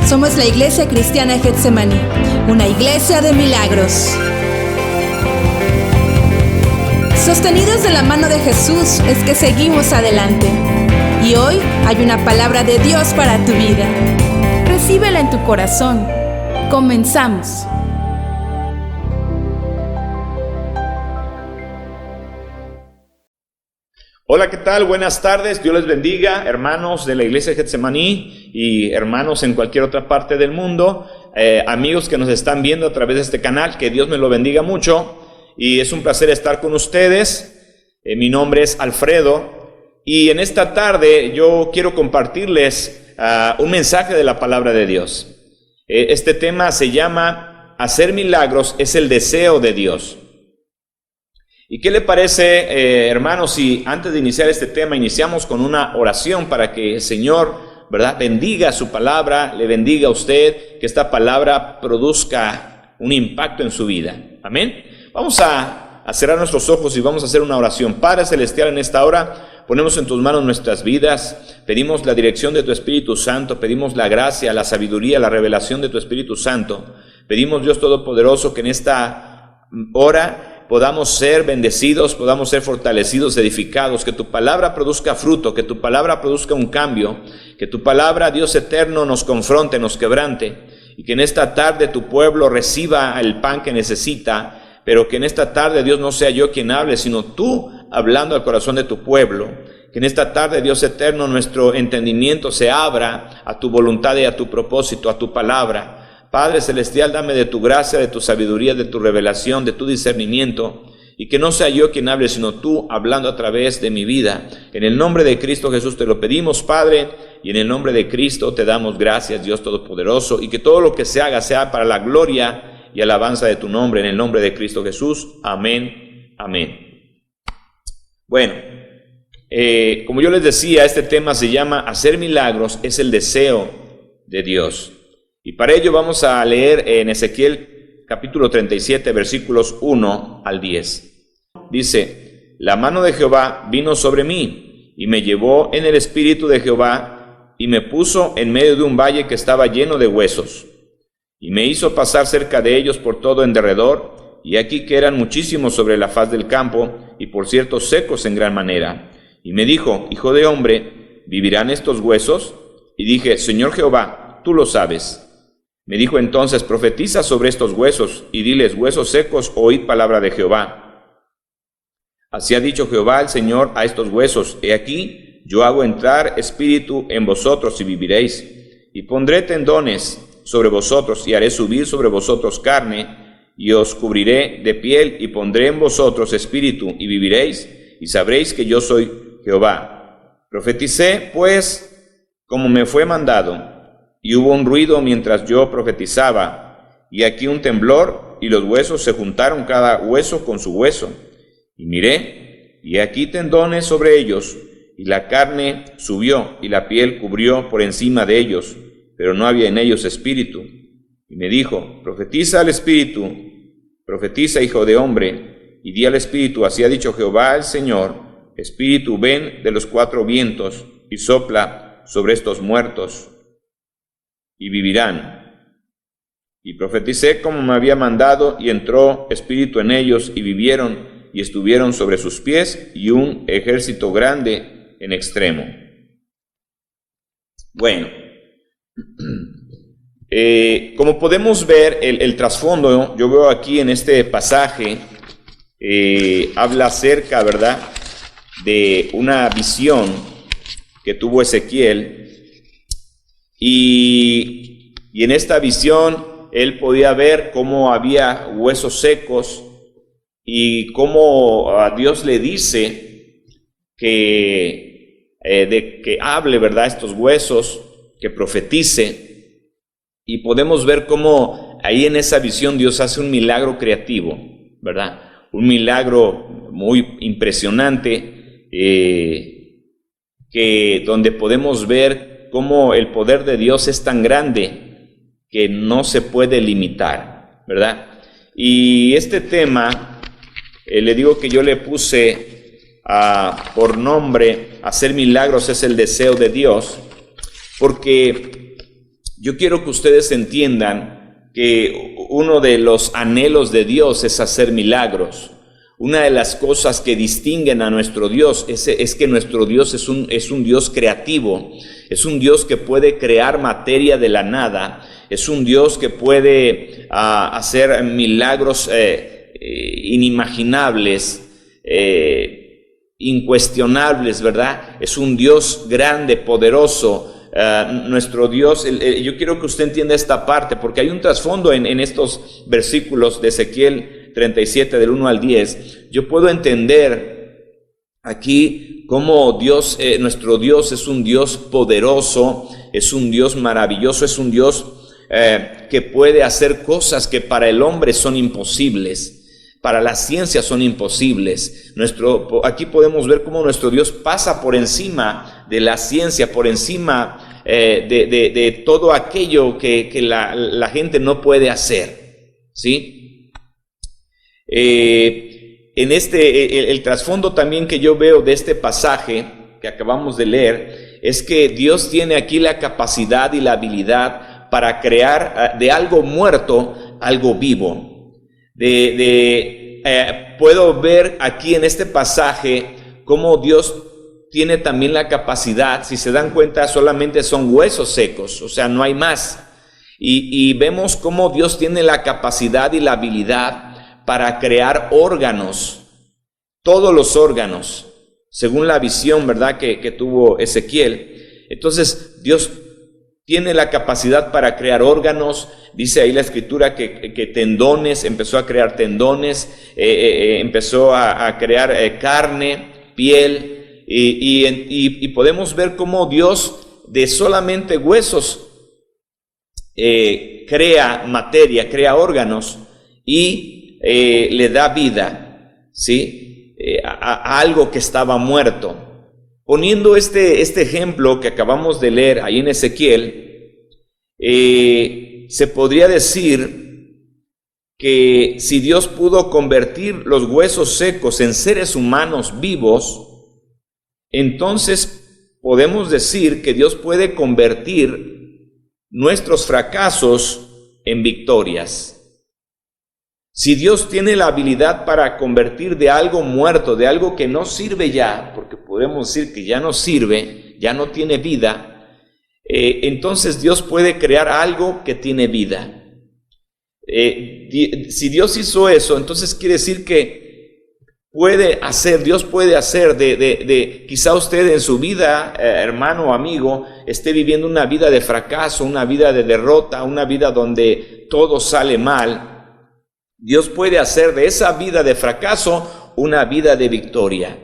Somos la Iglesia Cristiana Getsemaní, una iglesia de milagros. Sostenidos de la mano de Jesús es que seguimos adelante. Y hoy hay una palabra de Dios para tu vida. Recíbela en tu corazón. Comenzamos. Hola, ¿qué tal? Buenas tardes. Dios les bendiga, hermanos de la Iglesia Getsemaní y hermanos en cualquier otra parte del mundo, amigos que nos están viendo a través de este canal, que Dios me lo bendiga mucho. Y es un placer estar con ustedes. Mi nombre es Alfredo y en esta tarde yo quiero compartirles un mensaje de la palabra de Dios. Este tema se llama Hacer milagros es el deseo de Dios. ¿Y qué le parece, hermanos, si antes de iniciar este tema iniciamos con una oración para que el Señor, ¿verdad?, bendiga su palabra, le bendiga a usted, que esta palabra produzca un impacto en su vida? Amén. Vamos a cerrar nuestros ojos y vamos a hacer una oración. Padre Celestial, en esta hora ponemos en tus manos nuestras vidas, pedimos la dirección de tu Espíritu Santo, pedimos la gracia, la sabiduría, la revelación de tu Espíritu Santo. Pedimos, Dios Todopoderoso, que en esta hora podamos ser bendecidos, podamos ser fortalecidos, edificados, que tu palabra produzca fruto, que tu palabra produzca un cambio, que tu palabra, Dios eterno, nos confronte, nos quebrante, y que en esta tarde tu pueblo reciba el pan que necesita, pero que en esta tarde, Dios, no sea yo quien hable, sino tú hablando al corazón de tu pueblo. Que en esta tarde, Dios eterno, nuestro entendimiento se abra a tu voluntad y a tu propósito, a tu palabra. Padre Celestial, dame de tu gracia, de tu sabiduría, de tu revelación, de tu discernimiento, y que no sea yo quien hable, sino tú hablando a través de mi vida. En el nombre de Cristo Jesús te lo pedimos, Padre, y en el nombre de Cristo te damos gracias, Dios Todopoderoso, y que todo lo que se haga sea para la gloria y alabanza de tu nombre, en el nombre de Cristo Jesús. Amén, amén. Bueno, como yo les decía, este tema se llama Hacer milagros es el deseo de Dios. Y para ello vamos a leer en Ezequiel capítulo 37, versículos 1 al 10. Dice: La mano de Jehová vino sobre mí, y me llevó en el espíritu de Jehová, y me puso en medio de un valle que estaba lleno de huesos, y me hizo pasar cerca de ellos por todo en derredor, y aquí que eran muchísimos sobre la faz del campo, y por cierto secos en gran manera. Y me dijo: Hijo de hombre, ¿vivirán estos huesos? Y dije: Señor Jehová, tú lo sabes. Me dijo entonces: profetiza sobre estos huesos, y diles: huesos secos, oíd palabra de Jehová. Así ha dicho Jehová el Señor a estos huesos: he aquí, yo hago entrar espíritu en vosotros y viviréis, y pondré tendones sobre vosotros, y haré subir sobre vosotros carne, y os cubriré de piel, y pondré en vosotros espíritu, y viviréis, y sabréis que yo soy Jehová. Profeticé, pues, como me fue mandado, y hubo un ruido mientras yo profetizaba, y aquí un temblor, y los huesos se juntaron cada hueso con su hueso. Y miré, y aquí tendones sobre ellos, y la carne subió, y la piel cubrió por encima de ellos, pero no había en ellos espíritu. Y me dijo: profetiza al espíritu, profetiza, hijo de hombre, y di al espíritu: así ha dicho Jehová el Señor, espíritu, ven de los cuatro vientos, y sopla sobre estos muertos, y vivirán. Y profeticé como me había mandado, y entró espíritu en ellos, y vivieron, y estuvieron sobre sus pies, y un ejército grande en extremo. Bueno, como podemos ver, el trasfondo, yo veo aquí en este pasaje, habla acerca, ¿verdad?, de una visión que tuvo Ezequiel. Y en esta visión él podía ver cómo había huesos secos y cómo a Dios le dice que hable, ¿verdad?, estos huesos, que profetice. Y podemos ver cómo ahí en esa visión Dios hace un milagro creativo, ¿verdad? Un milagro muy impresionante, donde podemos ver cómo el poder de Dios es tan grande que no se puede limitar, ¿verdad? Y este tema, le digo que yo le puse por nombre: Hacer milagros es el deseo de Dios, porque yo quiero que ustedes entiendan que uno de los anhelos de Dios es hacer milagros. Una de las cosas que distinguen a nuestro Dios es que nuestro Dios es un Dios creativo, es un Dios que puede crear materia de la nada, es un Dios que puede hacer milagros inimaginables, incuestionables, ¿verdad? Es un Dios grande, poderoso. Nuestro Dios, yo quiero que usted entienda esta parte, porque hay un trasfondo en estos versículos de Ezequiel 37 del 1 al 10. Yo puedo entender aquí cómo Dios, nuestro Dios es un Dios poderoso, es un Dios maravilloso, es un Dios que puede hacer cosas que para el hombre son imposibles, para la ciencia son imposibles. Aquí podemos ver cómo nuestro Dios pasa por encima de la ciencia, por encima de todo aquello que la gente no puede hacer, ¿sí? En el trasfondo también que yo veo de este pasaje que acabamos de leer es que Dios tiene aquí la capacidad y la habilidad para crear de algo muerto algo vivo. Puedo ver aquí en este pasaje cómo Dios tiene también la capacidad, si se dan cuenta, solamente son huesos secos, o sea, no hay más. Y vemos cómo Dios tiene la capacidad y la habilidad para crear órganos, todos los órganos, según la visión, ¿verdad?, que tuvo Ezequiel. Entonces, Dios tiene la capacidad para crear órganos. Dice ahí la Escritura que tendones, empezó a crear tendones, empezó a crear carne, piel, y podemos ver cómo Dios de solamente huesos crea materia, crea órganos y le da vida, ¿sí? A algo que estaba muerto. Poniendo este ejemplo que acabamos de leer ahí en Ezequiel, se podría decir que si Dios pudo convertir los huesos secos en seres humanos vivos, entonces podemos decir que Dios puede convertir nuestros fracasos en victorias. Si Dios tiene la habilidad para convertir de algo muerto, de algo que no sirve ya, porque podemos decir que ya no sirve, ya no tiene vida, entonces Dios puede crear algo que tiene vida. Si Dios hizo eso, entonces quiere decir que Dios puede hacer quizá usted en su vida, hermano o amigo, esté viviendo una vida de fracaso, una vida de derrota, una vida donde todo sale mal. Dios puede hacer de esa vida de fracaso una vida de victoria.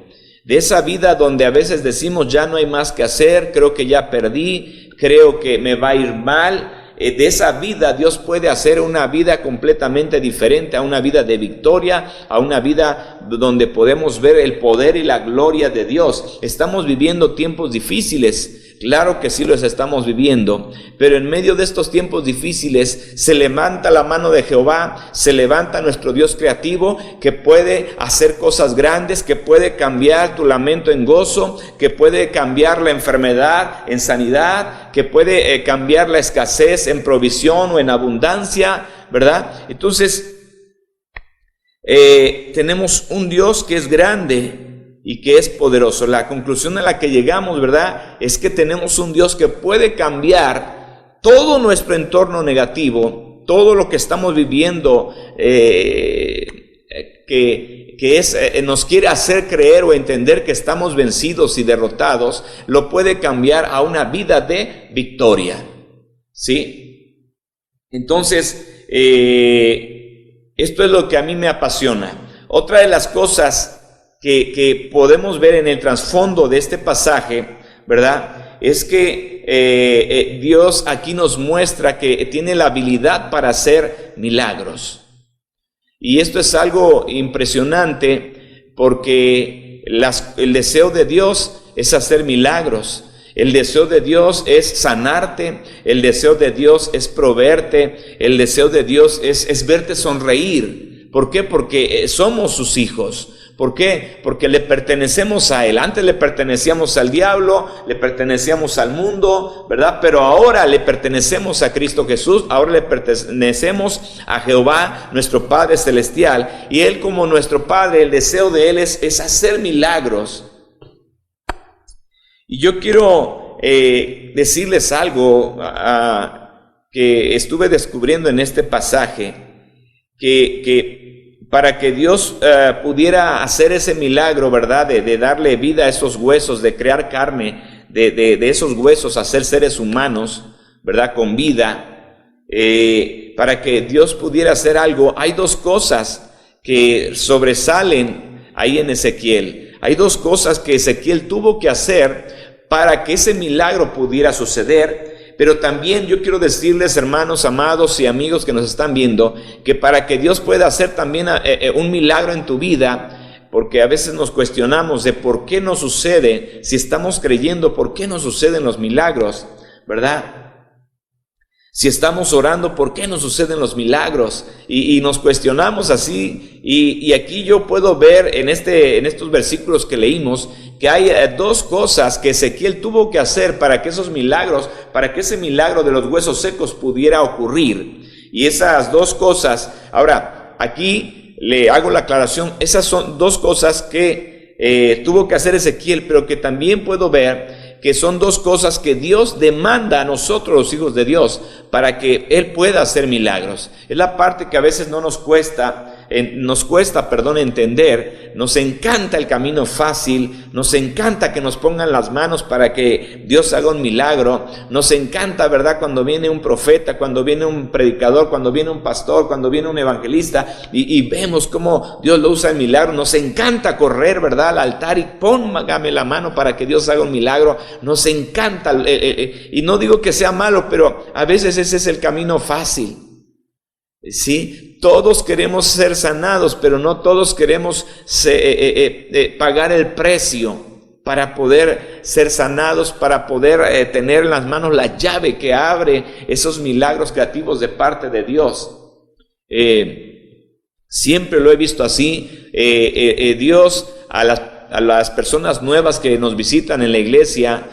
De esa vida donde a veces decimos ya no hay más que hacer, creo que ya perdí, creo que me va a ir mal. De esa vida Dios puede hacer una vida completamente diferente, a una vida de victoria, a una vida donde podemos ver el poder y la gloria de Dios. Estamos viviendo tiempos difíciles. Claro que sí los estamos viviendo, pero en medio de estos tiempos difíciles se levanta la mano de Jehová, se levanta nuestro Dios creativo que puede hacer cosas grandes, que puede cambiar tu lamento en gozo, que puede cambiar la enfermedad en sanidad, que puede cambiar la escasez en provisión o en abundancia, ¿verdad? Entonces, tenemos un Dios que es grande y que es poderoso. La conclusión a la que llegamos, ¿verdad?, es que tenemos un Dios que puede cambiar todo nuestro entorno negativo, todo lo que estamos viviendo, nos quiere hacer creer o entender que estamos vencidos y derrotados, lo puede cambiar a una vida de victoria, ¿sí? Entonces, esto es lo que a mí me apasiona. Otra de las cosas que podemos ver en el trasfondo de este pasaje, ¿verdad?, es que Dios aquí nos muestra que tiene la habilidad para hacer milagros. Y esto es algo impresionante porque el deseo de Dios es hacer milagros. El deseo de Dios es sanarte, el deseo de Dios es proveerte, el deseo de Dios es verte sonreír. ¿Por qué? Porque somos sus hijos. ¿Por qué? Porque le pertenecemos a Él. Antes le pertenecíamos al diablo, le pertenecíamos al mundo, ¿verdad? Pero ahora le pertenecemos a Cristo Jesús, ahora le pertenecemos a Jehová, nuestro Padre Celestial. Y Él, como nuestro Padre, el deseo de Él es hacer milagros. Y yo quiero decirles algo que estuve descubriendo en este pasaje, que para que Dios pudiera hacer ese milagro, ¿verdad? De darle vida a esos huesos, de crear carne, de esos huesos hacer seres humanos, ¿verdad? Con vida. Para que Dios pudiera hacer algo, hay dos cosas que sobresalen ahí en Ezequiel. Hay dos cosas que Ezequiel tuvo que hacer para que ese milagro pudiera suceder. Pero también yo quiero decirles, hermanos, amados y amigos que nos están viendo, que para que Dios pueda hacer también un milagro en tu vida, porque a veces nos cuestionamos de por qué no sucede, si estamos creyendo, por qué no suceden los milagros, ¿verdad? Si estamos orando, ¿por qué no suceden los milagros? Y nos cuestionamos así, y aquí yo puedo ver en estos versículos que leímos, que hay dos cosas que Ezequiel tuvo que hacer para que esos milagros, para que ese milagro de los huesos secos pudiera ocurrir. Y esas dos cosas, ahora, aquí le hago la aclaración, esas son dos cosas que tuvo que hacer Ezequiel, pero que también puedo ver que son dos cosas que Dios demanda a nosotros, los hijos de Dios, para que Él pueda hacer milagros. Es la parte que a veces nos cuesta entender. Nos encanta el camino fácil, nos encanta que nos pongan las manos para que Dios haga un milagro, nos encanta, ¿verdad?, cuando viene un profeta, cuando viene un predicador, cuando viene un pastor, cuando viene un evangelista y vemos cómo Dios lo usa en milagro. Nos encanta correr, ¿verdad?, al altar y póngame la mano para que Dios haga un milagro. Nos encanta, y no digo que sea malo, pero a veces ese es el camino fácil. Sí, todos queremos ser sanados, pero no todos queremos pagar el precio para poder ser sanados, para poder tener en las manos la llave que abre esos milagros creativos de parte de Dios. Siempre lo he visto así. Dios a las personas nuevas que nos visitan en la iglesia,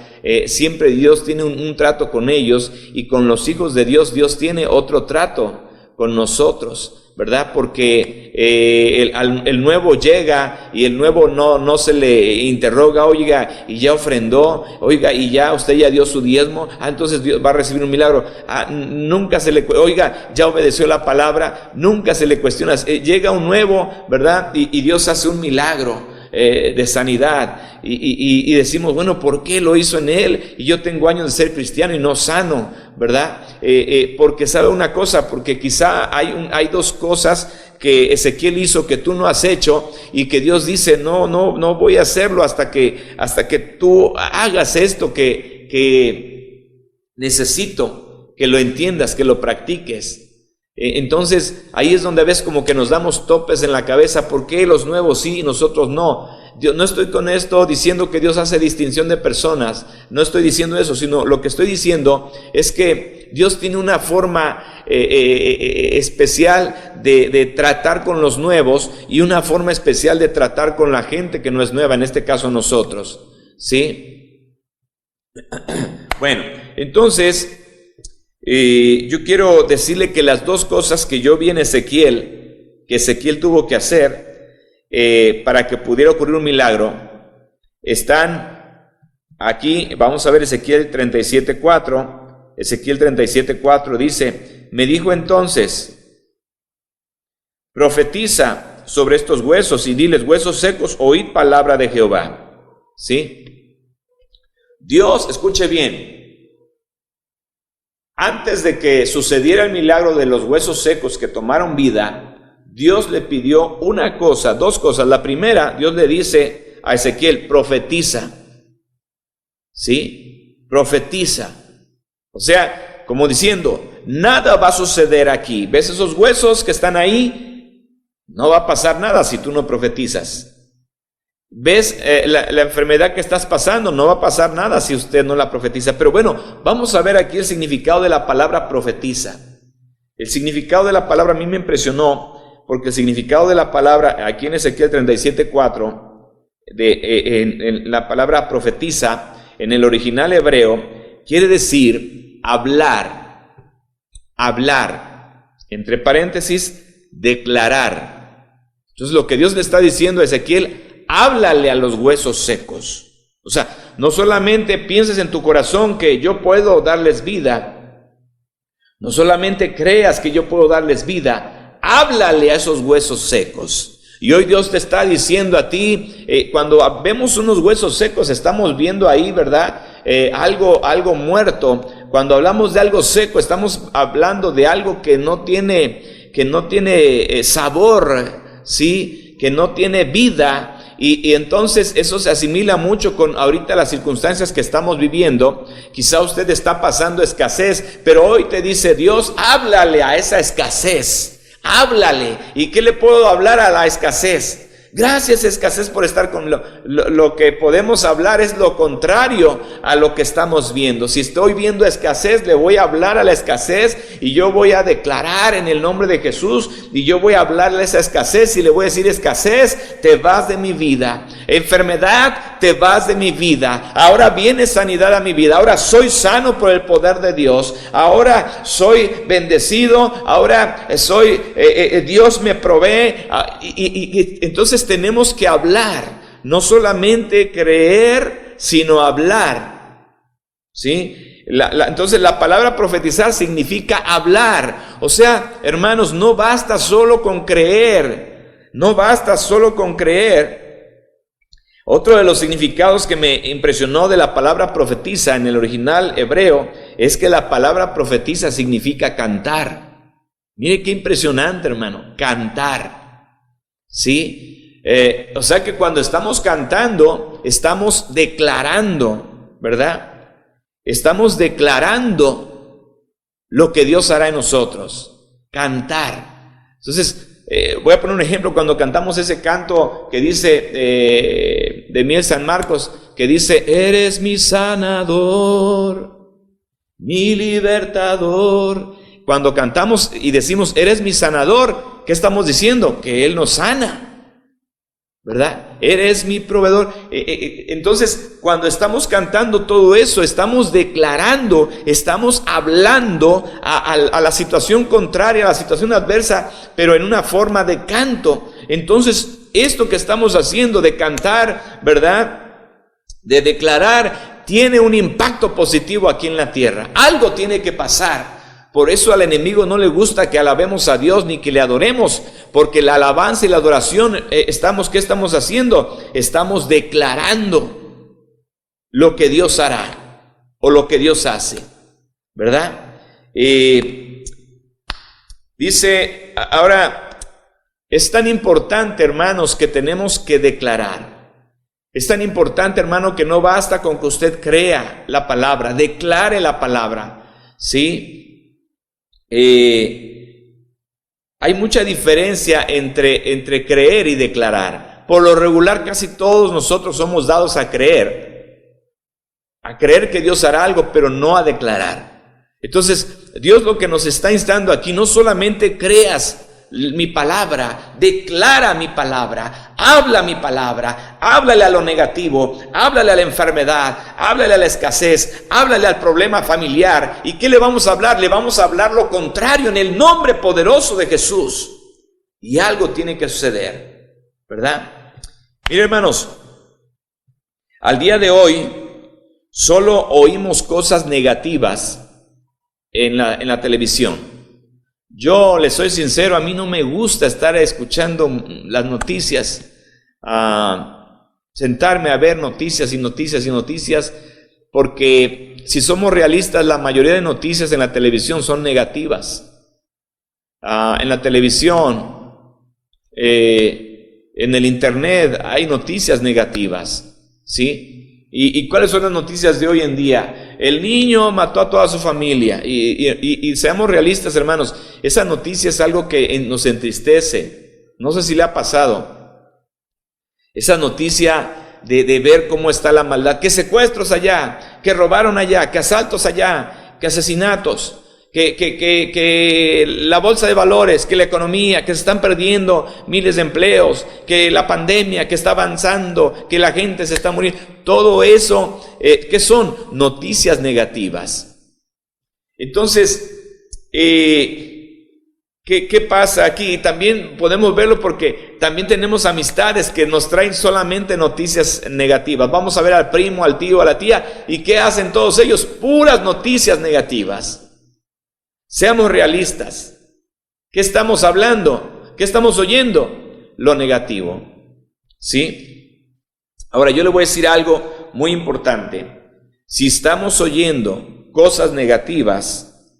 siempre Dios tiene un trato con ellos, y con los hijos de Dios, Dios tiene otro trato con nosotros, ¿verdad? Porque el nuevo llega y el nuevo no se le interroga, oiga, y ya ofrendó, oiga, y ya usted ya dio su diezmo, entonces Dios va a recibir un milagro. Nunca se le, oiga, ya obedeció la palabra, nunca se le cuestiona. Llega un nuevo, ¿verdad? Y Dios hace un milagro de sanidad, y decimos, bueno, ¿por qué lo hizo en él? Y yo tengo años de ser cristiano y no sano, ¿verdad? Porque sabe una cosa, porque quizá hay dos cosas que Ezequiel hizo que tú no has hecho, y que Dios dice, no voy a hacerlo hasta que tú hagas esto que necesito que lo entiendas, que lo practiques. Entonces ahí es donde ves como que nos damos topes en la cabeza. ¿Por qué los nuevos sí y nosotros no? Yo no estoy con esto diciendo que Dios hace distinción de personas, no estoy diciendo eso, sino lo que estoy diciendo es que Dios tiene una forma especial de tratar con los nuevos, y una forma especial de tratar con la gente que no es nueva, en este caso nosotros, ¿sí? Bueno, entonces yo quiero decirle que las dos cosas que yo vi en Ezequiel, que Ezequiel tuvo que hacer para que pudiera ocurrir un milagro, están aquí. Vamos a ver Ezequiel 37:4. Ezequiel 37:4 dice: me dijo entonces, profetiza sobre estos huesos y diles, huesos secos, oíd palabra de Jehová. ¿Sí? Dios, escuche bien, antes de que sucediera el milagro de los huesos secos que tomaron vida, Dios le pidió una cosa, dos cosas. La primera, Dios le dice a Ezequiel, profetiza. ¿Sí? Profetiza. O sea, como diciendo, nada va a suceder aquí. ¿Ves esos huesos que están ahí? No va a pasar nada si tú no profetizas. ¿Ves la enfermedad que estás pasando? No va a pasar nada si usted no la profetiza. Pero bueno, vamos a ver aquí el significado de la palabra profetiza. El significado de la palabra a mí me impresionó, porque el significado de la palabra, aquí en Ezequiel 37:4, en la palabra profetiza, en el original hebreo, quiere decir hablar, entre paréntesis, declarar. Entonces lo que Dios le está diciendo a Ezequiel, háblale a los huesos secos. O sea, no solamente pienses en tu corazón que yo puedo darles vida, no solamente creas que yo puedo darles vida, háblale a esos huesos secos. Y hoy Dios te está diciendo a ti, cuando vemos unos huesos secos, estamos viendo ahí, ¿verdad? Algo muerto. Cuando hablamos de algo seco, estamos hablando de algo que no tiene sabor, ¿sí? Que no tiene vida. Y entonces eso se asimila mucho con ahorita las circunstancias que estamos viviendo. Quizá usted está pasando escasez, pero hoy te dice Dios, háblale a esa escasez. Háblale. ¿Y qué le puedo hablar a la escasez? Gracias, escasez, por estar con lo que podemos hablar es lo contrario a lo que estamos viendo. Si estoy viendo escasez, le voy a hablar a la escasez y yo voy a declarar en el nombre de Jesús y yo voy a hablarle a esa escasez y le voy a decir, escasez, te vas de mi vida. Enfermedad, te vas de mi vida. Ahora viene sanidad a mi vida. Ahora soy sano por el poder de Dios. Ahora soy bendecido. Ahora Dios me provee. Y entonces tenemos que hablar, no solamente creer, sino hablar, ¿sí? Entonces la palabra profetizar significa hablar. O sea, hermanos, no basta solo con creer, no basta solo con creer. Otro de los significados que me impresionó de la palabra profetiza en el original hebreo es que la palabra profetiza significa cantar. Mire qué impresionante, hermano, cantar, ¿sí? O sea que cuando estamos cantando, estamos declarando, ¿verdad? Estamos declarando lo que Dios hará en nosotros. Cantar. Entonces, voy a poner un ejemplo. Cuando cantamos ese canto que dice, de Miel San Marcos, que dice, eres mi sanador, mi libertador. Cuando cantamos y decimos, eres mi sanador, ¿qué estamos diciendo? Que Él nos sana, ¿verdad? Eres mi proveedor. Entonces, cuando estamos cantando todo eso, estamos declarando, estamos hablando a la situación contraria, a la situación adversa, pero en una forma de canto. Entonces, esto que estamos haciendo de cantar, ¿verdad? De declarar, tiene un impacto positivo aquí en la tierra. Algo tiene que pasar. Por eso al enemigo no le gusta que alabemos a Dios ni que le adoremos, porque la alabanza y la adoración, ¿qué estamos haciendo? Estamos declarando lo que Dios hará o lo que Dios hace, ¿verdad? Dice, ahora, es tan importante, hermanos, que tenemos que declarar. Es tan importante, hermano, que no basta con que usted crea la palabra, declare la palabra, ¿sí? Hay mucha diferencia entre creer y declarar. Por lo regular, casi todos nosotros somos dados a creer que Dios hará algo, pero no a declarar. Entonces, Dios lo que nos está instando aquí, no solamente creas mi palabra, declara mi palabra, habla mi palabra, háblale a lo negativo, háblale a la enfermedad, háblale a la escasez, háblale al problema familiar. ¿Y qué le vamos a hablar? Le vamos a hablar lo contrario en el nombre poderoso de Jesús. Y algo tiene que suceder, ¿verdad? Miren, hermanos, al día de hoy solo oímos cosas negativas en la televisión. Yo les soy sincero, a mí no me gusta estar escuchando las noticias, sentarme a ver noticias y noticias y noticias, porque si somos realistas, la mayoría de noticias en la televisión son negativas. En la televisión, en el internet hay noticias negativas, ¿sí? ¿Y cuáles son las noticias de hoy en día? El niño mató a toda su familia. Y seamos realistas, hermanos, esa noticia es algo que nos entristece. No sé si le ha pasado. Esa noticia de ver cómo está la maldad. Que secuestros allá, que robaron allá, que asaltos allá, que asesinatos. que la bolsa de valores, que la economía, que se están perdiendo miles de empleos, que la pandemia que está avanzando, que la gente se está muriendo. Todo eso, ¿qué son? Noticias negativas. Entonces, ¿qué pasa aquí? También podemos verlo porque también tenemos amistades que nos traen solamente noticias negativas. Vamos a ver al primo, al tío, a la tía, ¿y qué hacen todos ellos? Puras noticias negativas. Seamos realistas. ¿Qué estamos hablando? ¿Qué estamos oyendo? Lo negativo. ¿Sí? Ahora yo le voy a decir algo muy importante. Si estamos oyendo cosas negativas,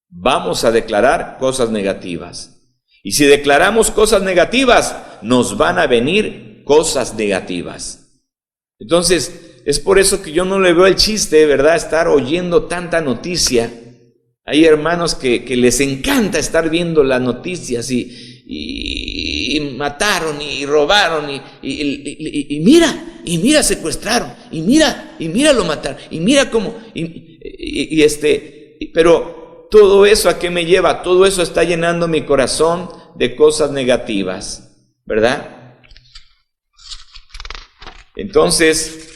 vamos a declarar cosas negativas. Y si declaramos cosas negativas, nos van a venir cosas negativas. Entonces, es por eso que yo no le veo el chiste, ¿verdad? Estar oyendo tanta noticia. Hay hermanos que les encanta estar viendo las noticias y mataron y robaron y mira secuestraron y mira lo mataron y mira cómo pero todo eso ¿a qué me lleva? Todo eso está llenando mi corazón de cosas negativas, ¿verdad? Entonces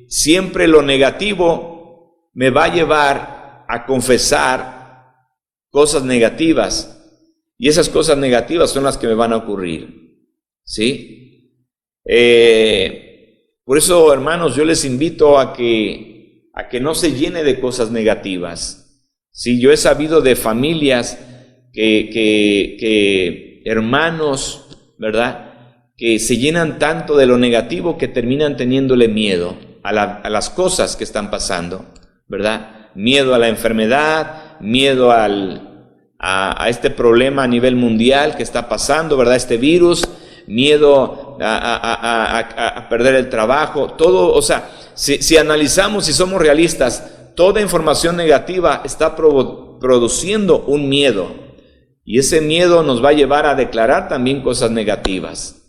siempre lo negativo me va a llevar a confesar cosas negativas, y esas cosas negativas son las que me van a ocurrir, ¿sí? Por eso, hermanos, yo les invito a que no se llene de cosas negativas, ¿sí? Yo he sabido de familias que hermanos, ¿verdad?, que se llenan tanto de lo negativo que terminan teniéndole miedo a las cosas que están pasando, ¿verdad? Miedo a la enfermedad, miedo a este problema a nivel mundial que está pasando, ¿verdad? Este virus, miedo a perder el trabajo, todo, o sea, si analizamos y somos realistas, toda información negativa está produciendo un miedo, y ese miedo nos va a llevar a declarar también cosas negativas,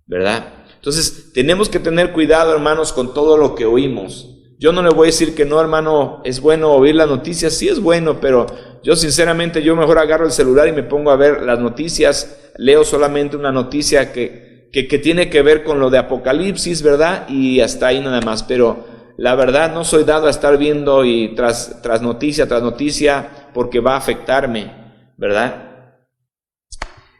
¿verdad? Entonces, tenemos que tener cuidado, hermanos, con todo lo que oímos. Yo no le voy a decir que no, hermano, es bueno oír las noticias, sí es bueno, pero yo sinceramente, yo mejor agarro el celular y me pongo a ver las noticias, leo solamente una noticia que tiene que ver con lo de Apocalipsis, ¿verdad? Y hasta ahí nada más, pero la verdad no soy dado a estar viendo y tras noticia, porque va a afectarme, ¿verdad?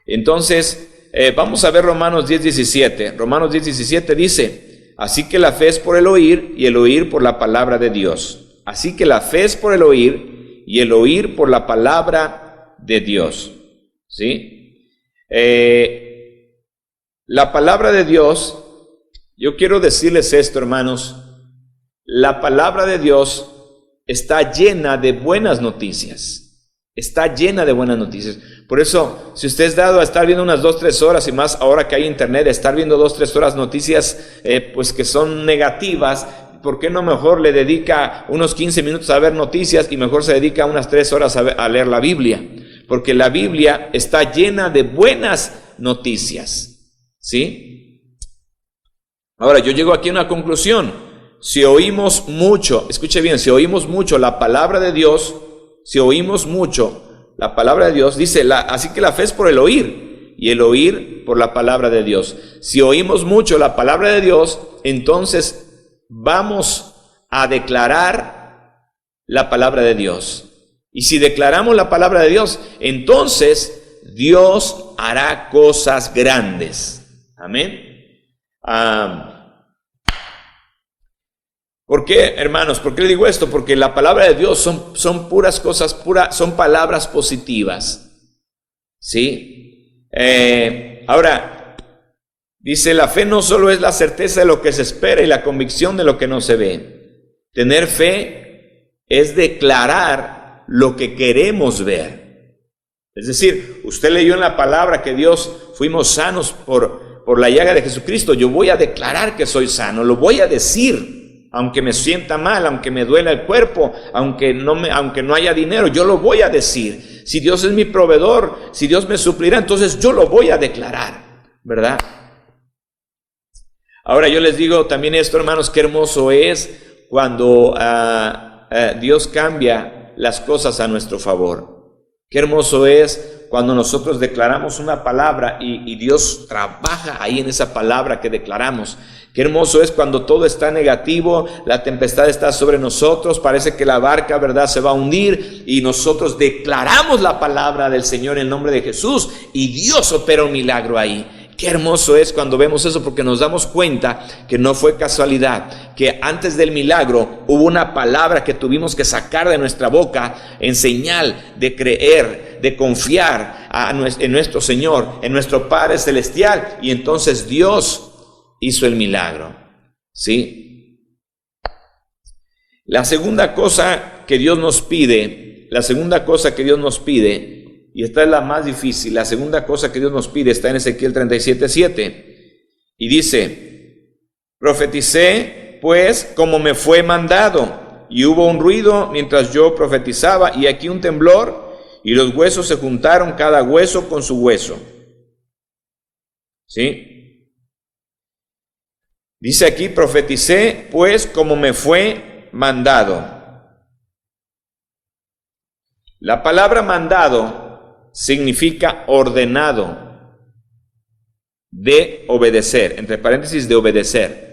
Entonces, vamos a ver Romanos 10:17. Romanos 10:17 dice: así que la fe es por el oír, y el oír por la palabra de Dios. Así que la fe es por el oír, y el oír por la palabra de Dios. ¿Sí? La palabra de Dios, yo quiero decirles esto, hermanos, la palabra de Dios está llena de buenas noticias. Está llena de buenas noticias. Por eso, si usted es dado a estar viendo unas 2-3 horas, y más ahora que hay internet, estar viendo 2-3 horas noticias pues que son negativas, ¿por qué no mejor le dedica unos 15 minutos a ver noticias y mejor se dedica unas 3 horas a leer la Biblia? Porque la Biblia está llena de buenas noticias, ¿sí? Ahora, yo llego aquí a una conclusión. Si oímos mucho, escuche bien, si oímos mucho la palabra de Dios, si oímos mucho la palabra de Dios, dice, así que la fe es por el oír, y el oír por la palabra de Dios. Si oímos mucho la palabra de Dios, entonces vamos a declarar la palabra de Dios. Y si declaramos la palabra de Dios, entonces Dios hará cosas grandes. Amén. ¿Por qué, hermanos? ¿Por qué le digo esto? Porque la palabra de Dios son puras cosas, son palabras positivas, ¿sí? Ahora, dice, la fe no solo es la certeza de lo que se espera y la convicción de lo que no se ve. Tener fe es declarar lo que queremos ver. Es decir, usted leyó en la palabra que Dios fuimos sanos por la llaga de Jesucristo. Yo voy a declarar que soy sano, lo voy a decir. Aunque me sienta mal, aunque me duela el cuerpo, aunque no haya dinero, yo lo voy a decir. Si Dios es mi proveedor, si Dios me suplirá, entonces yo lo voy a declarar, ¿verdad? Ahora yo les digo también esto, hermanos, qué hermoso es cuando Dios cambia las cosas a nuestro favor. Qué hermoso es cuando nosotros declaramos una palabra y Dios trabaja ahí en esa palabra que declaramos. Qué hermoso es cuando todo está negativo, la tempestad está sobre nosotros, parece que la barca, ¿verdad?, se va a hundir, y nosotros declaramos la palabra del Señor en el nombre de Jesús y Dios opera un milagro ahí. Qué hermoso es cuando vemos eso, porque nos damos cuenta que no fue casualidad, que antes del milagro hubo una palabra que tuvimos que sacar de nuestra boca en señal de creer, de confiar en nuestro Señor, en nuestro Padre Celestial, y entonces Dios hizo el milagro, ¿sí? La segunda cosa que Dios nos pide, y esta es la más difícil, la segunda cosa que Dios nos pide está en Ezequiel 37:7, y dice: profeticé pues como me fue mandado, y hubo un ruido mientras yo profetizaba, y aquí un temblor, y los huesos se juntaron, cada hueso con su hueso. ¿Sí? Dice aquí: profeticé pues como me fue mandado. La palabra mandado significa ordenado, de obedecer, entre paréntesis, de obedecer.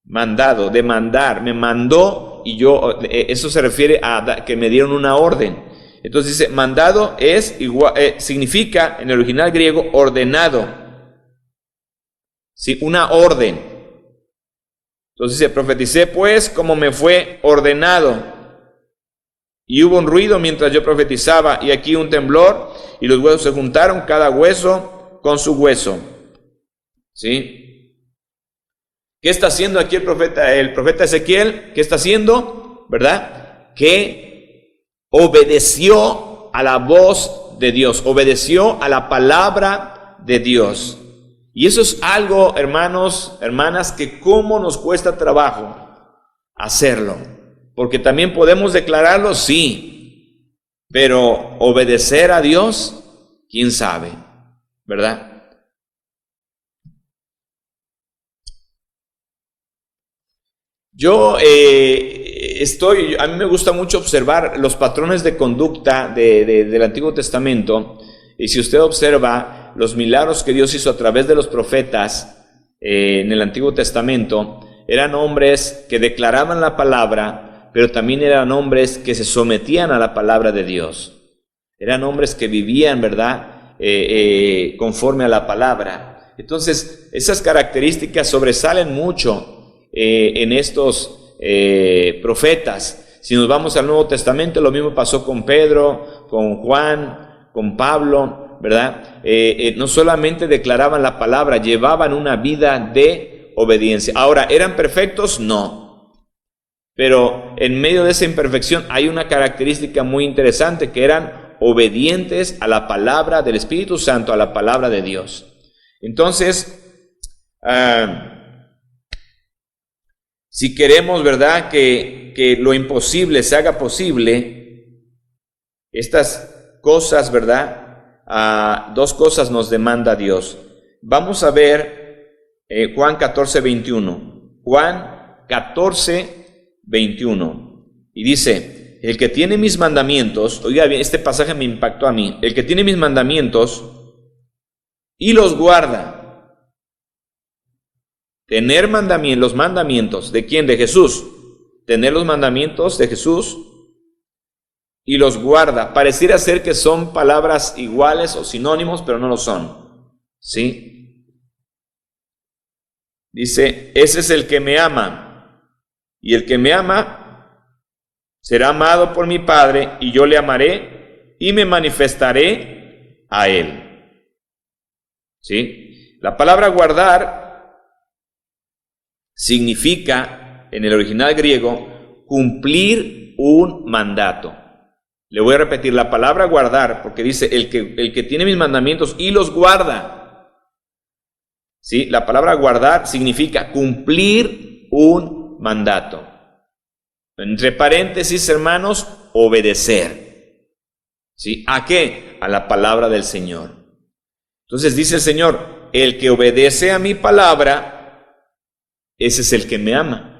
Mandado, de mandar, me mandó, y yo, eso se refiere a que me dieron una orden. Entonces dice, mandado es igual, significa en el original griego ordenado, ¿sí? Una orden. Entonces dice: profeticé pues como me fue ordenado, y hubo un ruido mientras yo profetizaba, y aquí un temblor, y los huesos se juntaron, cada hueso con su hueso. ¿Sí? ¿Qué está haciendo aquí el profeta Ezequiel? ¿Qué está haciendo? ¿Verdad? Que obedeció a la voz de Dios, obedeció a la palabra de Dios. Y eso es algo, hermanos, hermanas, que cómo nos cuesta trabajo hacerlo. Porque también podemos declararlo, sí, pero obedecer a Dios, quién sabe, ¿verdad? A mí me gusta mucho observar los patrones de conducta del Antiguo Testamento, y si usted observa los milagros que Dios hizo a través de los profetas en el Antiguo Testamento, eran hombres que declaraban la palabra, pero también eran hombres que se sometían a la palabra de Dios. Eran hombres que vivían, ¿verdad?, conforme a la palabra. Entonces, esas características sobresalen mucho en estos profetas. Si nos vamos al Nuevo Testamento, lo mismo pasó con Pedro, con Juan, con Pablo, ¿verdad? No solamente declaraban la palabra, llevaban una vida de obediencia. Ahora, ¿eran perfectos? No. Pero en medio de esa imperfección hay una característica muy interesante, que eran obedientes a la palabra del Espíritu Santo, a la palabra de Dios. Entonces, si queremos, ¿verdad?, que lo imposible se haga posible, estas cosas, ¿verdad?, dos cosas nos demanda Dios. Vamos a ver Juan 14:21. Juan 14:21. Y dice: el que tiene mis mandamientos, oiga bien, este pasaje me impactó a mí, el que tiene mis mandamientos y los guarda. Tener los mandamientos, ¿de quién? De Jesús. Tener los mandamientos de Jesús y los guarda. Pareciera ser que son palabras iguales o sinónimos, pero no lo son. ¿Sí? Dice: ese es el que me ama, y el que me ama será amado por mi Padre, y yo le amaré y me manifestaré a él. ¿Sí? La palabra guardar significa, en el original griego, cumplir un mandato. Le voy a repetir la palabra guardar, porque dice el que tiene mis mandamientos y los guarda. ¿Sí? La palabra guardar significa cumplir un mandato. Entre paréntesis, hermanos, obedecer. ¿Sí? ¿A qué? A la palabra del Señor. Entonces dice el Señor: el que obedece a mi palabra, ese es el que me ama.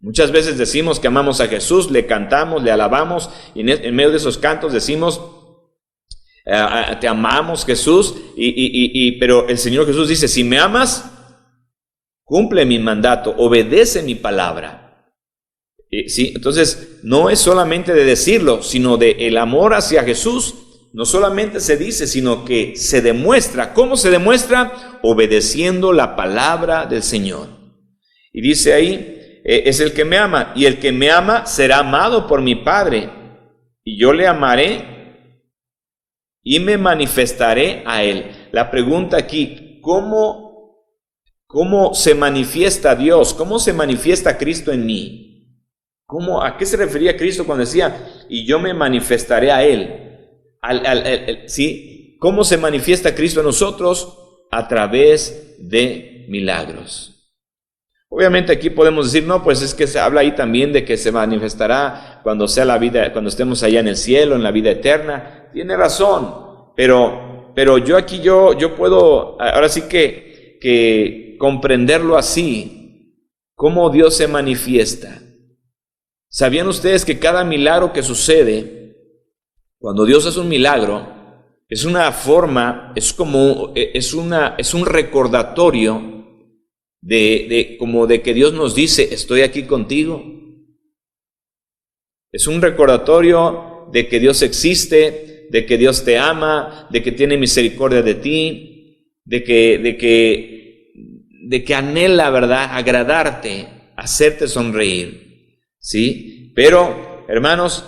Muchas veces decimos que amamos a Jesús, le cantamos, le alabamos, y en medio de esos cantos decimos, te amamos, Jesús, pero el Señor Jesús dice, si me amas, cumple mi mandato, obedece mi palabra. ¿Sí? Entonces, no es solamente de decirlo, sino de el amor hacia Jesús. No solamente se dice, sino que se demuestra. ¿Cómo se demuestra? Obedeciendo la palabra del Señor. Y dice ahí, es el que me ama, y el que me ama será amado por mi Padre, y yo le amaré y me manifestaré a él. La pregunta aquí, ¿cómo se manifiesta Dios? ¿Cómo se manifiesta Cristo en mí? ¿A qué se refería Cristo cuando decía, y yo me manifestaré a él? ¿Sí? ¿Cómo se manifiesta Cristo en nosotros? A través de milagros. Obviamente aquí podemos decir, no, pues es que se habla ahí también de que se manifestará cuando sea la vida, cuando estemos allá en el cielo, en la vida eterna. Tiene razón, pero yo puedo, ahora sí que comprenderlo así, cómo Dios se manifiesta. ¿Sabían ustedes que cada milagro que sucede, cuando Dios hace un milagro, es una forma, es un recordatorio como de que Dios nos dice, estoy aquí contigo? Es un recordatorio de que Dios existe, de que Dios te ama, de que tiene misericordia de ti, de que anhela, ¿verdad?, agradarte, hacerte sonreír, ¿sí? Pero, hermanos,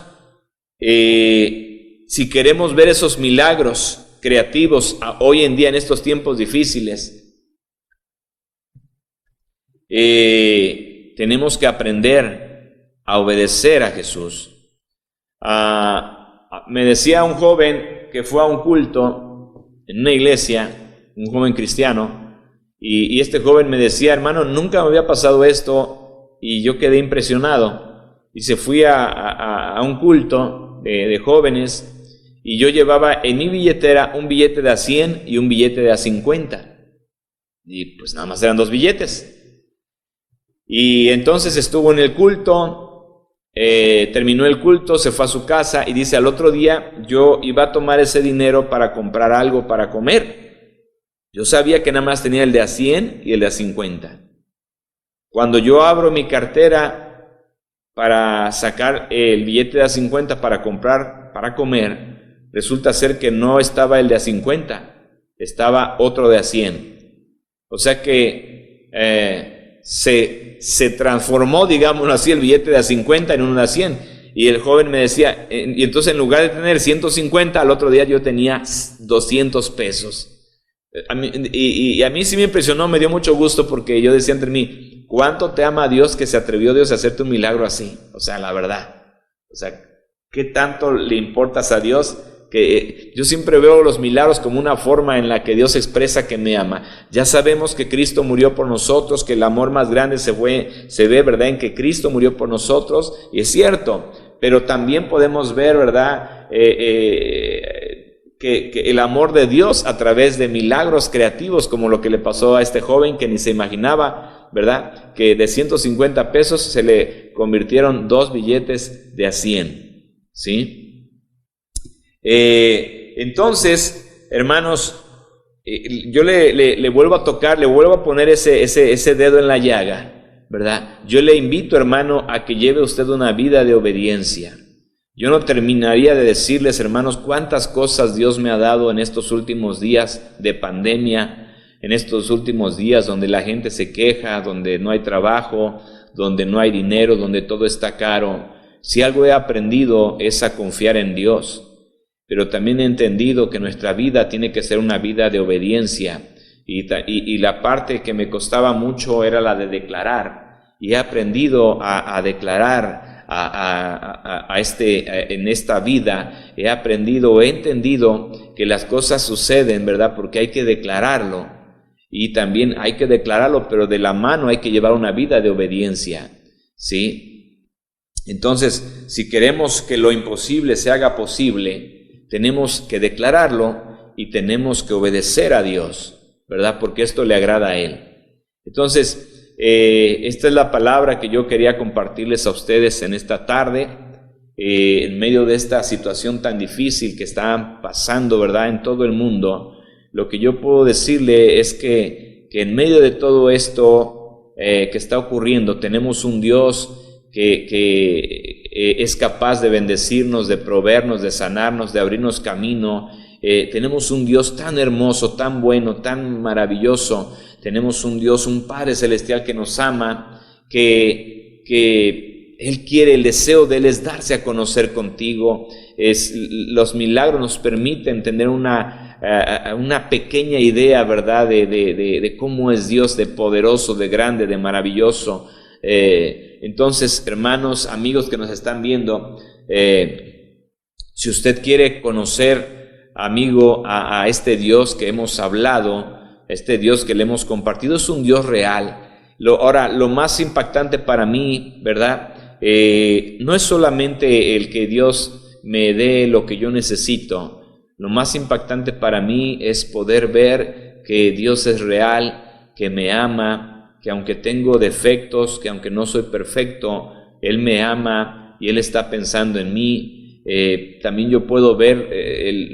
si queremos ver esos milagros creativos hoy en día en estos tiempos difíciles, tenemos que aprender a obedecer a Jesús. Me decía un joven que fue a un culto en una iglesia, un joven cristiano, y este joven me decía, hermano, nunca me había pasado esto, y yo quedé impresionado. Y se fui a un culto de jóvenes, y yo llevaba en mi billetera un billete de a 100 y un billete de a 50, y pues nada más eran 2 billetes. Y entonces estuvo en el culto, terminó el culto, se fue a su casa y dice, al otro día yo iba a tomar ese dinero para comprar algo para comer. Yo sabía que nada más tenía el de a 100 y el de a 50. Cuando yo abro mi cartera para sacar el billete de a 50 para comprar para comer, resulta ser que no estaba el de a 50, estaba otro de a 100. O sea que se transformó, digámoslo así, el billete de a 50 en uno de a 100. Y el joven me decía, y entonces en lugar de tener 150, al otro día yo tenía 200 pesos. A mí sí me impresionó, me dio mucho gusto, porque yo decía entre mí, ¿cuánto te ama Dios que se atrevió Dios a hacerte un milagro así? O sea, la verdad. O sea, ¿qué tanto le importas a Dios? Que yo siempre veo los milagros como una forma en la que Dios expresa que me ama. Ya sabemos que Cristo murió por nosotros, que el amor más grande se ve, ¿verdad?, en que Cristo murió por nosotros, y es cierto, pero también podemos ver, ¿verdad?, que el amor de Dios a través de milagros creativos, como lo que le pasó a este joven que ni se imaginaba, ¿verdad?, que de 150 pesos se le convirtieron 2 billetes de a 100, ¿sí? Entonces, hermanos, yo le vuelvo a tocar, le vuelvo a poner ese dedo en la llaga, ¿verdad? Yo le invito, hermano, a que lleve usted una vida de obediencia. Yo no terminaría de decirles, hermanos, cuántas cosas Dios me ha dado en estos últimos días de pandemia, en estos últimos días donde la gente se queja, donde no hay trabajo, donde no hay dinero, donde todo está caro. Si algo he aprendido es a confiar en Dios. Pero también he entendido que nuestra vida tiene que ser una vida de obediencia, y la parte que me costaba mucho era la de declarar, y he aprendido a declarar en esta vida. He entendido que las cosas suceden, ¿verdad?, porque hay que declararlo, y también hay que declararlo, pero de la mano hay que llevar una vida de obediencia, ¿sí? Entonces, si queremos que lo imposible se haga posible, tenemos que declararlo y tenemos que obedecer a Dios, ¿verdad? Porque esto le agrada a Él. Entonces, esta es la palabra que yo quería compartirles a ustedes en esta tarde, en medio de esta situación tan difícil que está pasando, ¿verdad?, en todo el mundo. Lo que yo puedo decirle es que en medio de todo esto que está ocurriendo, tenemos un Dios que es capaz de bendecirnos, de proveernos, de sanarnos, de abrirnos camino. Tenemos un Dios tan hermoso, tan bueno, tan maravilloso. Tenemos un Dios, un Padre Celestial que nos ama, que Él quiere, el deseo de Él es darse a conocer contigo. Los milagros nos permiten tener una pequeña idea, ¿verdad?, de cómo es Dios, de poderoso, de grande, de maravilloso. Entonces, hermanos, amigos que nos están viendo, si usted quiere conocer, amigo, a este Dios que hemos hablado, este Dios que le hemos compartido, es un Dios real. Ahora, lo más impactante para mí, ¿verdad?, no es solamente el que Dios me dé lo que yo necesito. Lo más impactante para mí es poder ver que Dios es real, que me ama, que aunque tengo defectos, que aunque no soy perfecto, Él me ama y Él está pensando en mí. También yo puedo ver,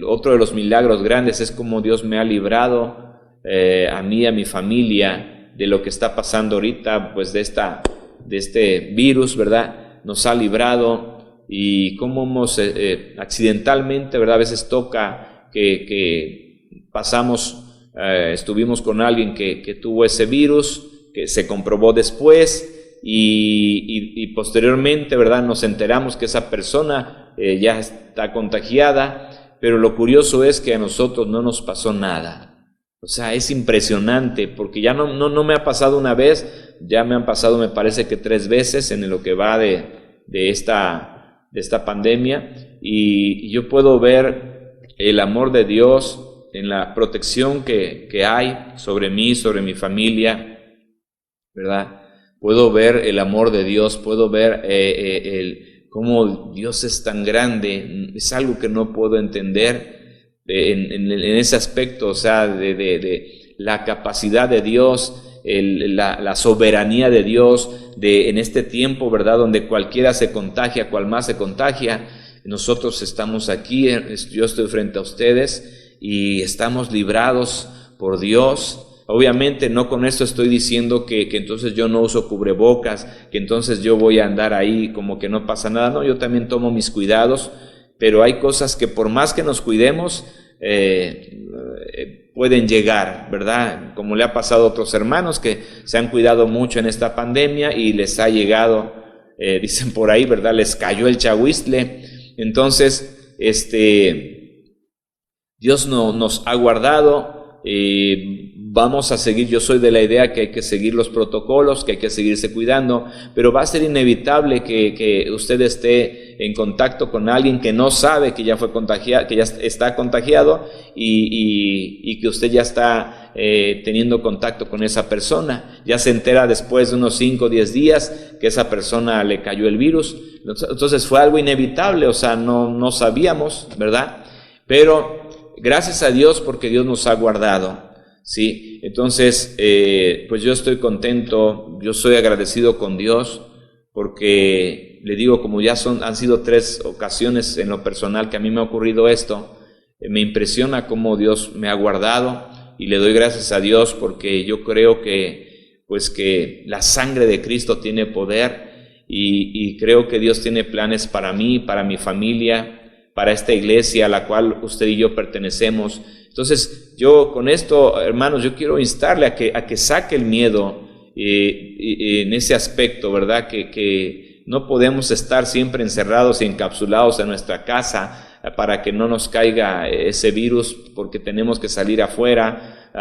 otro de los milagros grandes es como Dios me ha librado a mí, a mi familia, de lo que está pasando ahorita, pues de este virus, ¿verdad? Nos ha librado, y cómo hemos accidentalmente, ¿verdad?, a veces toca que pasamos, estuvimos con alguien que tuvo ese virus, que se comprobó después, y posteriormente, ¿verdad?, nos enteramos que esa persona ya está contagiada, pero lo curioso es que a nosotros no nos pasó nada. O sea, es impresionante, porque ya no me ha pasado una vez, ya me han pasado, me parece que 3 veces en lo que va de esta pandemia, y yo puedo ver el amor de Dios en la protección que hay sobre mí, sobre mi familia, ¿verdad? Puedo ver el amor de Dios, puedo ver cómo Dios es tan grande. Es algo que no puedo entender en ese aspecto, o sea, de la capacidad de Dios, la soberanía de Dios, en este tiempo, ¿verdad?, donde cualquiera se contagia, cual más se contagia. Nosotros estamos aquí, yo estoy frente a ustedes y estamos librados por Dios. Obviamente no con esto estoy diciendo que entonces yo no uso cubrebocas, que entonces yo voy a andar ahí como que no pasa nada. No, yo también tomo mis cuidados, pero hay cosas que por más que nos cuidemos, pueden llegar, ¿verdad? Como le ha pasado a otros hermanos que se han cuidado mucho en esta pandemia y les ha llegado, dicen por ahí, ¿verdad?, les cayó el chahuiztle. Entonces, Dios nos ha guardado. Vamos a seguir, yo soy de la idea que hay que seguir los protocolos, que hay que seguirse cuidando, pero va a ser inevitable que usted esté en contacto con alguien que no sabe que ya fue contagiado, que ya está contagiado, y que usted ya está teniendo contacto con esa persona. Ya se entera después de unos 5 o 10 días que esa persona le cayó el virus. Entonces fue algo inevitable, o sea, no sabíamos, ¿verdad? Pero gracias a Dios, porque Dios nos ha guardado. Sí, entonces, pues yo estoy contento, yo soy agradecido con Dios, porque le digo, como ya han sido 3 ocasiones en lo personal que a mí me ha ocurrido esto, me impresiona cómo Dios me ha guardado, y le doy gracias a Dios porque yo creo que la sangre de Cristo tiene poder, y creo que Dios tiene planes para mí, para mi familia, para esta iglesia a la cual usted y yo pertenecemos. Entonces, yo con esto, hermanos, yo quiero instarle a que saque el miedo en ese aspecto, ¿verdad? Que no podemos estar siempre encerrados y encapsulados en nuestra casa para que no nos caiga ese virus, porque tenemos que salir afuera,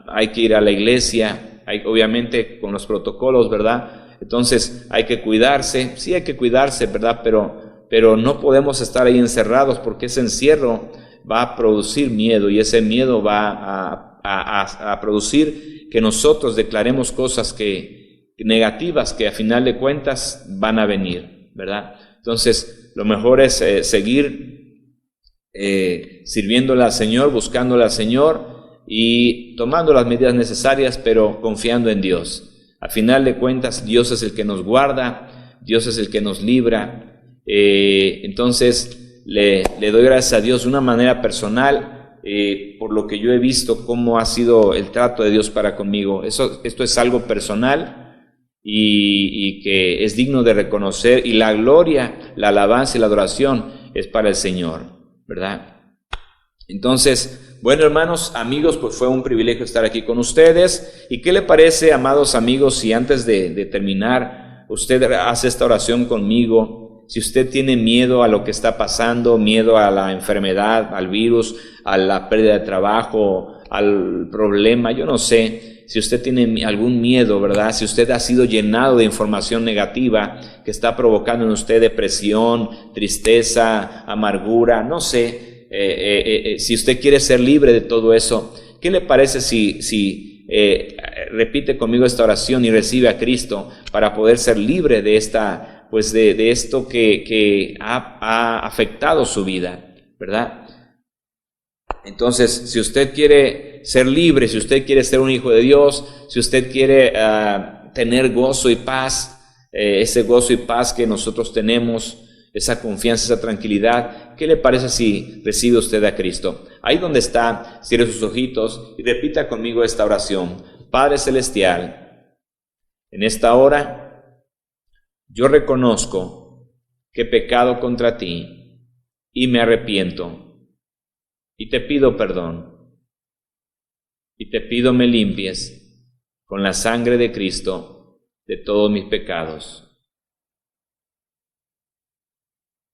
hay que ir a la iglesia, obviamente con los protocolos, ¿verdad? Entonces, hay que cuidarse, sí hay que cuidarse, ¿verdad? Pero no podemos estar ahí encerrados, porque ese encierro va a producir miedo, y ese miedo va a producir que nosotros declaremos cosas negativas que a final de cuentas van a venir, ¿verdad? Entonces, lo mejor es seguir sirviéndole al Señor, buscándole al Señor y tomando las medidas necesarias, pero confiando en Dios. Al final de cuentas, Dios es el que nos guarda, Dios es el que nos libra. Entonces, le doy gracias a Dios de una manera personal por lo que yo he visto, cómo ha sido el trato de Dios para conmigo. Esto es algo personal y que es digno de reconocer, y la gloria, la alabanza y la adoración es para el Señor, ¿verdad? Entonces, bueno, hermanos, amigos, pues fue un privilegio estar aquí con ustedes. ¿Y qué le parece, amados amigos, si antes de terminar usted hace esta oración conmigo? Si usted tiene miedo a lo que está pasando, miedo a la enfermedad, al virus, a la pérdida de trabajo, al problema, yo no sé, si usted tiene algún miedo, ¿verdad? Si usted ha sido llenado de información negativa que está provocando en usted depresión, tristeza, amargura, no sé. Si usted quiere ser libre de todo eso, ¿qué le parece si repite conmigo esta oración y recibe a Cristo para poder ser libre de esta, pues de esto que ha afectado su vida, ¿verdad? Entonces, si usted quiere ser libre, si usted quiere ser un hijo de Dios, si usted quiere tener gozo y paz, ese gozo y paz que nosotros tenemos, esa confianza, esa tranquilidad, ¿qué le parece si recibe usted a Cristo? Ahí donde está, cierre sus ojitos y repita conmigo esta oración. Padre Celestial, en esta hora yo reconozco que he pecado contra ti y me arrepiento y te pido perdón y te pido me limpies con la sangre de Cristo de todos mis pecados.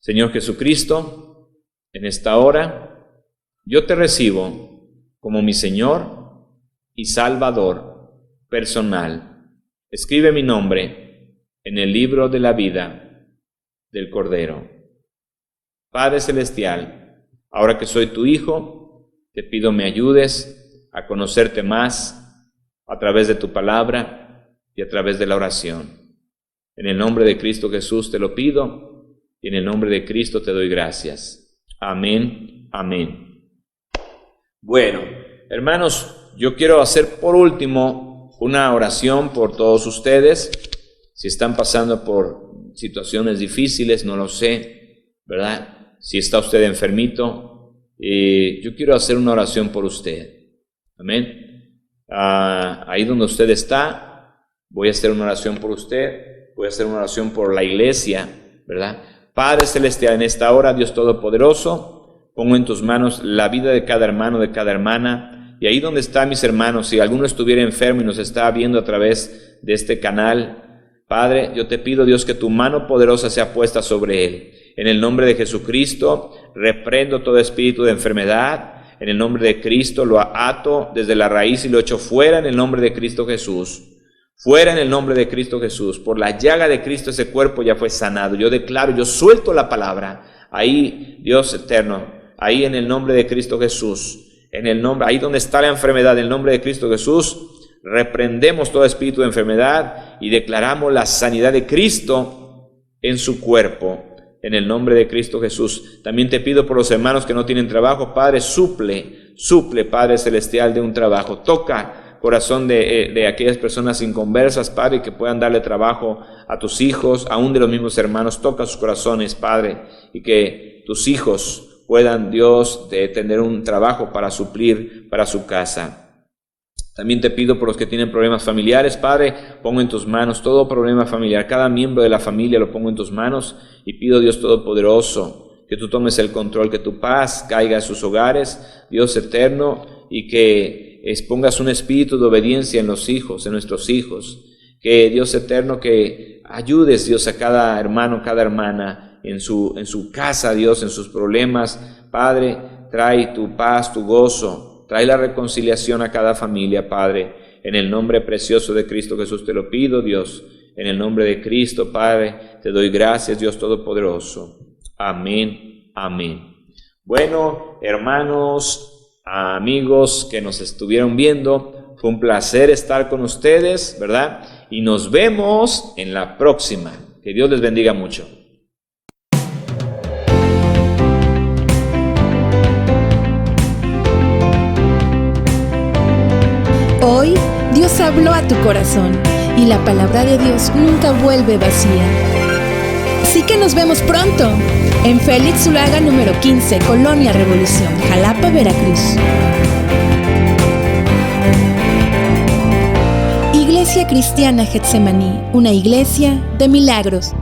Señor Jesucristo, en esta hora yo te recibo como mi Señor y Salvador personal. Escribe mi nombre en el libro de la vida del Cordero. Padre Celestial, ahora que soy tu Hijo, te pido me ayudes a conocerte más a través de tu palabra y a través de la oración. En el nombre de Cristo Jesús te lo pido. Y en el nombre de Cristo te doy gracias. Amén, amén. Bueno, hermanos, yo quiero hacer por último una oración por todos ustedes. Si están pasando por situaciones difíciles, no lo sé, ¿verdad? Si está usted enfermito, yo quiero hacer una oración por usted. Amén. Ahí donde usted está, voy a hacer una oración por usted. Voy a hacer una oración por la iglesia, ¿verdad? Padre Celestial, en esta hora, Dios Todopoderoso, pongo en tus manos la vida de cada hermano, de cada hermana, y ahí donde están mis hermanos, si alguno estuviera enfermo y nos está viendo a través de este canal, Padre, yo te pido, Dios, que tu mano poderosa sea puesta sobre él. En el nombre de Jesucristo, reprendo todo espíritu de enfermedad. En el nombre de Cristo lo ato desde la raíz y lo echo fuera en el nombre de Cristo Jesús. Fuera en el nombre de Cristo Jesús. Por la llaga de Cristo ese cuerpo ya fue sanado. Yo declaro, yo suelto la palabra. Ahí, Dios eterno, ahí en el nombre de Cristo Jesús, en el nombre, ahí donde está la enfermedad, en el nombre de Cristo Jesús, reprendemos todo espíritu de enfermedad y declaramos la sanidad de Cristo en su cuerpo. En el nombre de Cristo Jesús. También te pido por los hermanos que no tienen trabajo, Padre, suple, Padre Celestial, de un trabajo. Toca corazón de aquellas personas inconversas, Padre, que puedan darle trabajo a tus hijos, aún de los mismos hermanos. Toca sus corazones, Padre, y que tus hijos puedan, Dios, tener un trabajo para suplir para su casa. También te pido por los que tienen problemas familiares, Padre, pongo en tus manos todo problema familiar, cada miembro de la familia lo pongo en tus manos y pido, Dios Todopoderoso, que tú tomes el control, que tu paz caiga en sus hogares, Dios eterno, y que expongas un espíritu de obediencia en los hijos, en nuestros hijos. Que Dios eterno, que ayudes, Dios, a cada hermano, cada hermana en su casa, Dios, en sus problemas. Padre, trae tu paz, tu gozo, trae la reconciliación a cada familia, Padre. En el nombre precioso de Cristo Jesús te lo pido, Dios. En el nombre de Cristo, Padre, te doy gracias, Dios Todopoderoso. Amén, amén. Bueno, hermanos, amigos que nos estuvieron viendo, fue un placer estar con ustedes, ¿verdad? Y nos vemos en la próxima. Que Dios les bendiga mucho. Hoy Dios habló a tu corazón y la palabra de Dios nunca vuelve vacía. Así que nos vemos pronto en Félix Zuluaga número 15, Colonia Revolución, Jalapa, Veracruz. Iglesia Cristiana Getsemaní, una iglesia de milagros.